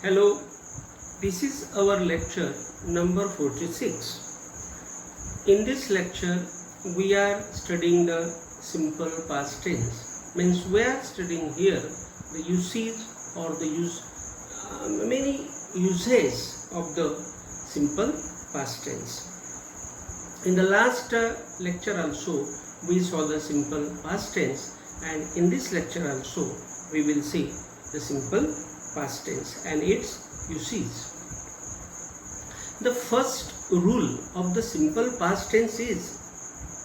Hello, this is our lecture number 46. In this lecture, we are studying the simple past tense. Means we are studying here the usage or the many uses of the simple past tense. In the last lecture also, we saw the simple past tense, and in this lecture also, we will see the simple past tense and its usage. The first rule of the simple past tense is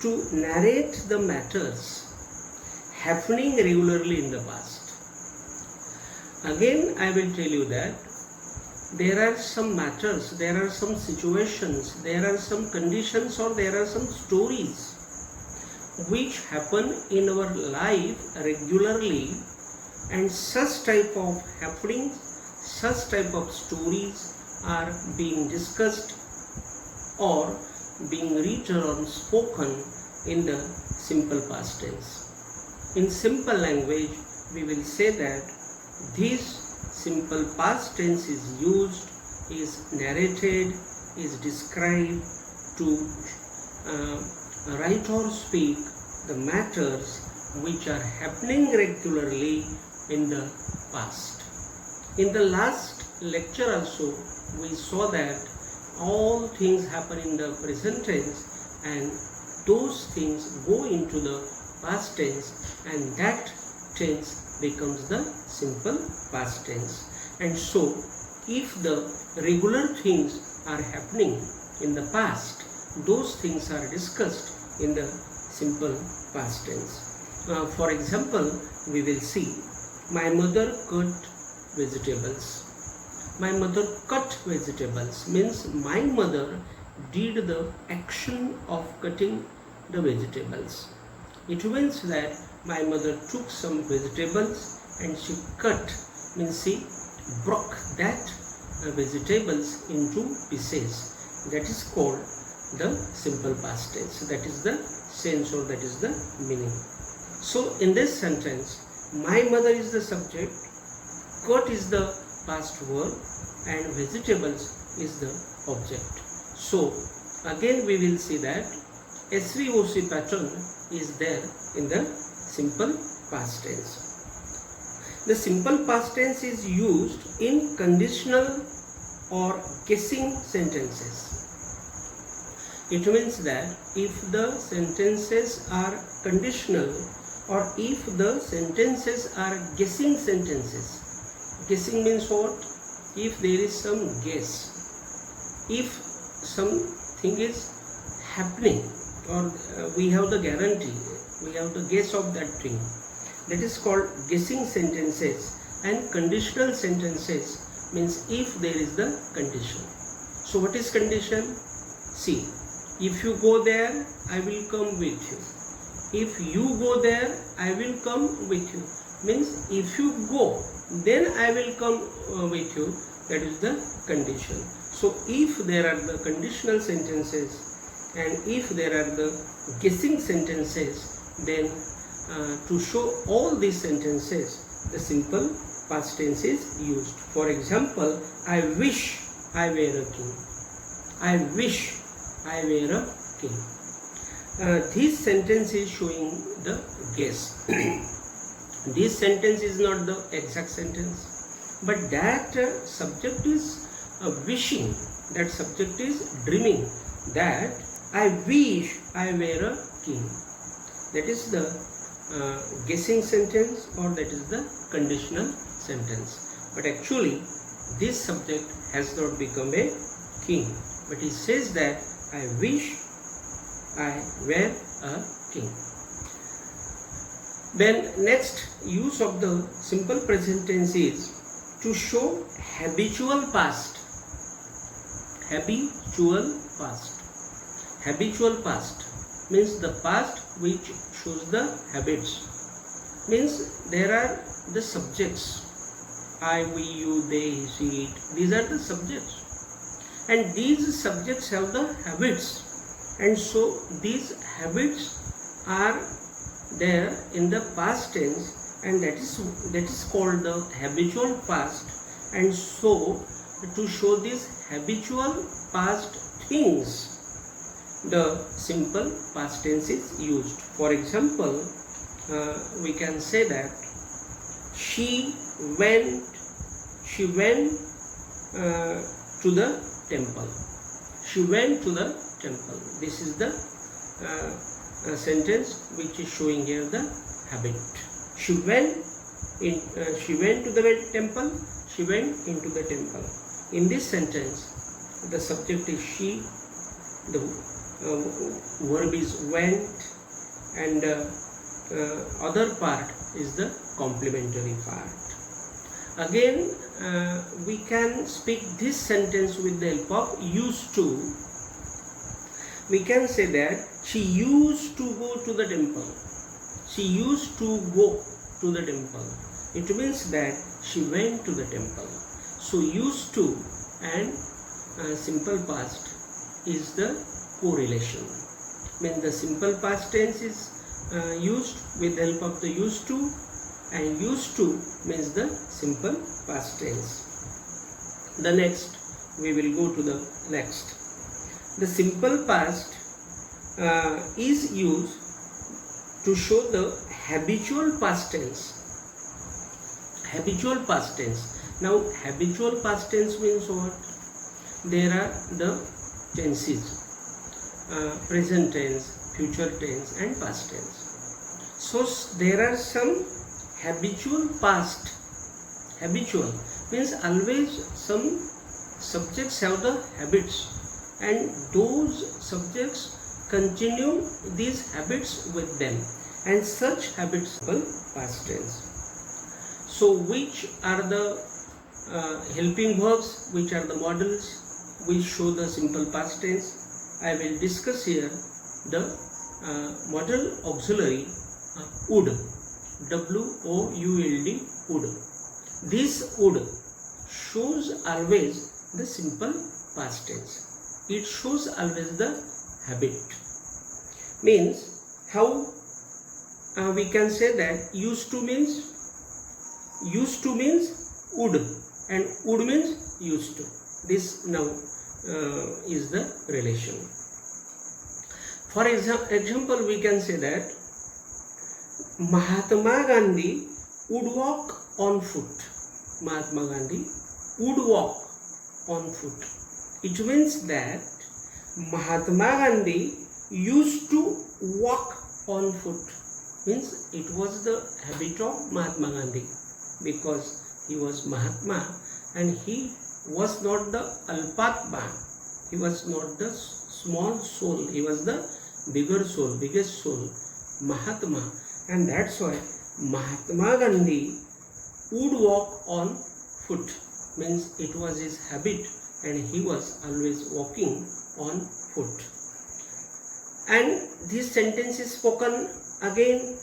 to narrate the matters happening regularly in the past. Again, I will tell you that there are some matters, there are some situations, there are some conditions, or there are some stories which happen in our life regularly, and such type of happenings, such type of stories are being discussed or being written or spoken in the simple past tense. In simple language, we will say that this simple past tense is used, is narrated, is described to write or speak the matters which are happening regularly in the past. In the last lecture also, we saw that all things happen in the present tense and those things go into the past tense, and that tense becomes the simple past tense. And so, if the regular things are happening in the past, those things are discussed in the simple past tense. For example, we will see, my mother cut vegetables. My mother cut vegetables means my mother did the action of cutting the vegetables. It means that my mother took some vegetables and she cut, means she broke that vegetables into pieces. That is called the simple past tense. That is the sense, or that is the meaning. So in this sentence, my mother is the subject, cut is the past verb, and vegetables is the object. So again we will see that SVOC pattern is there in the simple past tense. The simple past tense is used in conditional or guessing sentences. It means that if the sentences are conditional or if the sentences are guessing sentences. Guessing means what? If there is some guess, if something is happening, or we have the guarantee, we have the guess of that thing, that is called guessing sentences. And conditional sentences means if there is the condition. So what is condition? See, if you go there, I will come with you. If you go there, I will come with you. Means if you go, then I will come with you. That is the condition. So if there are the conditional sentences and if there are the guessing sentences, then to show all these sentences, the simple past tense is used. For example, I wish I were a king. I wish I were a king. This sentence is showing the guess. This sentence is not the exact sentence, but that subject is wishing, that subject is dreaming that I wish I were a king. That is the guessing sentence, or that is the conditional sentence. But actually this subject has not become a king, but he says that I wish I were a king. Then next use of the simple present tense is to show habitual past. Habitual past. Habitual past means the past which shows the habits. Means there are the subjects. I, we, you, they, she, it. These are the subjects. And these subjects have the habits. And so these habits are there in the past tense, and that is called the habitual past, And so to show these habitual past things, the simple past tense is used. For example, we can say that she went to the temple. She went to the temple. This is the sentence which is showing here the habit. She went to the temple. She went into the temple. In this sentence, the subject is she, the verb is went, and other part is the complementary part. Again, we can speak this sentence with the help of used to. We can say that she used to go to the temple. She used to go to the temple. It means that she went to the temple. So used to and simple past is the correlation. When the simple past tense is used with the help of the used to, and used to means the simple past tense. The next, we will go to the next. The simple past is used to show the habitual past tense. Habitual past tense. Now, habitual past tense means what? There are the tenses, present tense, future tense, and past tense. So, there are some habitual past. Habitual means always some subjects have the habits, and those subjects continue these habits with them, and such habits are past tense. So which are the helping verbs, which are the models which show the simple past tense? I will discuss here the model auxiliary would, W-O-U-L-D, would. This would shows always the simple past tense. It shows always the habit. Means how we can say that used to means would, and would means used to. This now is the relation. For example, we can say that Mahatma Gandhi would walk on foot. Mahatma Gandhi would walk on foot. It means that Mahatma Gandhi used to walk on foot. Means it was the habit of Mahatma Gandhi, because he was Mahatma and he was not the Alpatma. He was not the small soul. He was the bigger soul, biggest soul, Mahatma. And that's why Mahatma Gandhi would walk on foot. Means it was his habit and he was always walking on foot. And this sentence is spoken again.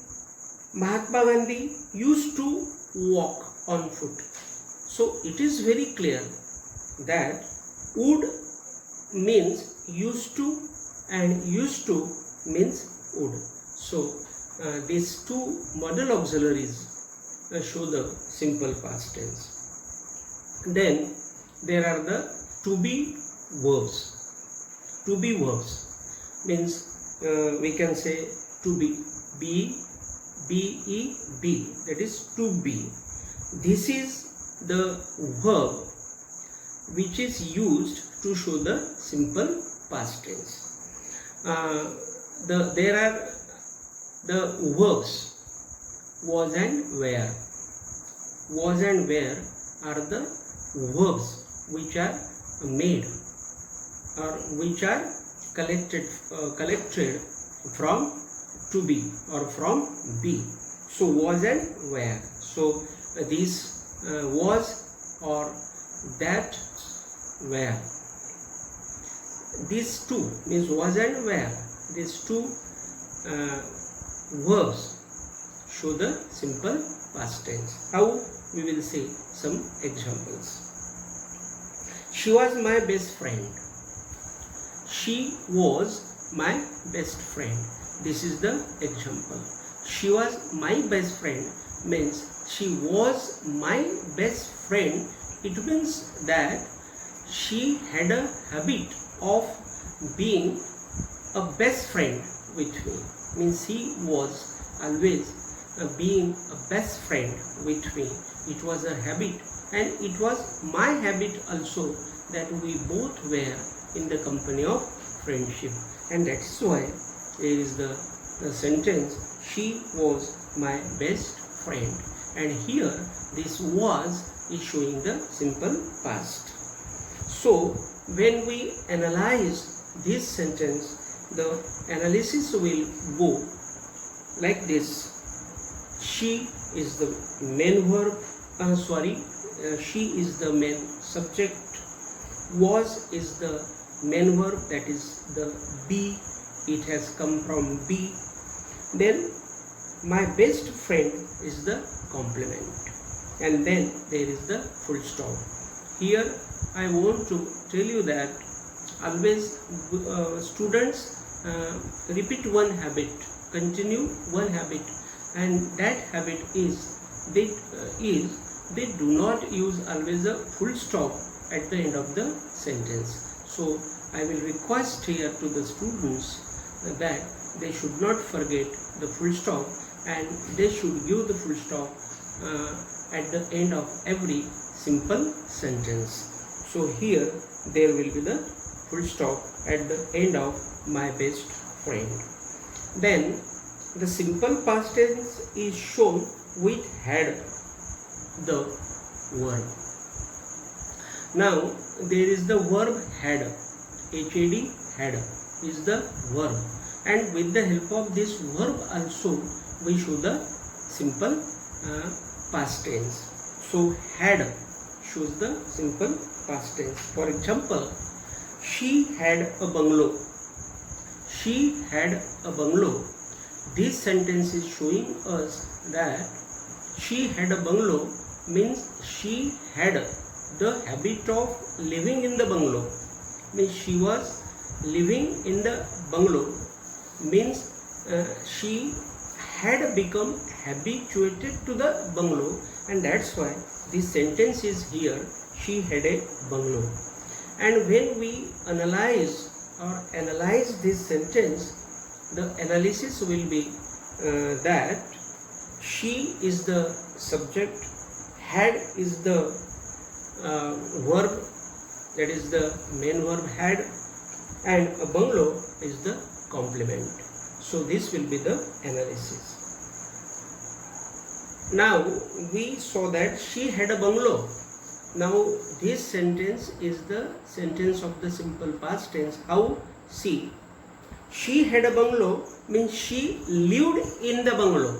Mahatma Gandhi used to walk on foot. So it is very clear that would means used to and used to means would. So these two modal auxiliaries show the simple past tense. Then there are the to be verbs. To be verbs means we can say to be, B-E-B, that is to be. This is the verb which is used to show the simple past tense. There are the verbs was and were. Was and were are the verbs which are made or which are collected from to be or from be. So was and were. So this was or that were. These two means was and were. These two verbs show the simple past tense. How? We will see some examples. She was my best friend. She was my best friend. This is the example. She was my best friend means she was my best friend it means that she had a habit of being a best friend with me. Means he was always being a best friend with me. It was a habit, and it was my habit also, that we both were in the company of friendship. And that's why there is the sentence, she was my best friend. And here this was is showing the simple past. So when we analyze this sentence, the analysis will go like this. She is the main verb, she is the main subject, was is the main verb, that is the be, it has come from be. Then my best friend is the complement, and then there is the full stop. Here I want to tell you that always students repeat one habit, continue one habit, and that habit is they do not use always a full stop at the end of the sentence. So I will request here to the students that they should not forget the full stop, and they should give the full stop at the end of every simple sentence. So here there will be the full stop at the end of my best friend. Then the simple past tense is shown with had, the verb. Now there is the verb had, HAD, had is the verb, and with the help of this verb also we show the simple past tense. So had shows the simple past tense. For example, she had a bungalow. She had a bungalow. This sentence is showing us that she had a bungalow means she had the habit of living in the bungalow. Means she was living in the bungalow, means she had become habituated to the bungalow, and that's why this sentence is here, she had a bungalow. And when we analyze this sentence, the analysis will be that she is the subject, had is the verb, that is the main verb had, and a bungalow is the complement. So this will be the analysis. Now we saw that she had a bungalow. Now this sentence is the sentence of the simple past tense. How? See, she had a bungalow means she lived in the bungalow.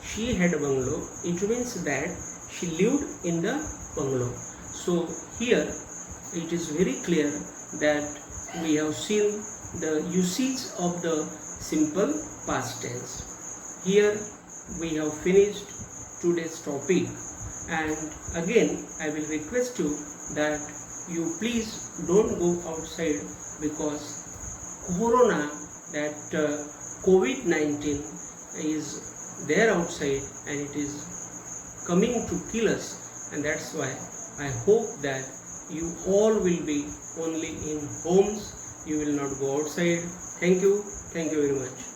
She had a bungalow, it means that she lived in the bungalow. So here it is very clear that we have seen the usage of the simple past tense. Here we have finished today's topic, and again I will request you that you please don't go outside, because corona, that COVID-19 is there outside and it is coming to kill us, and that's why I hope that you all will be only in homes, you will not go outside. Thank you very much.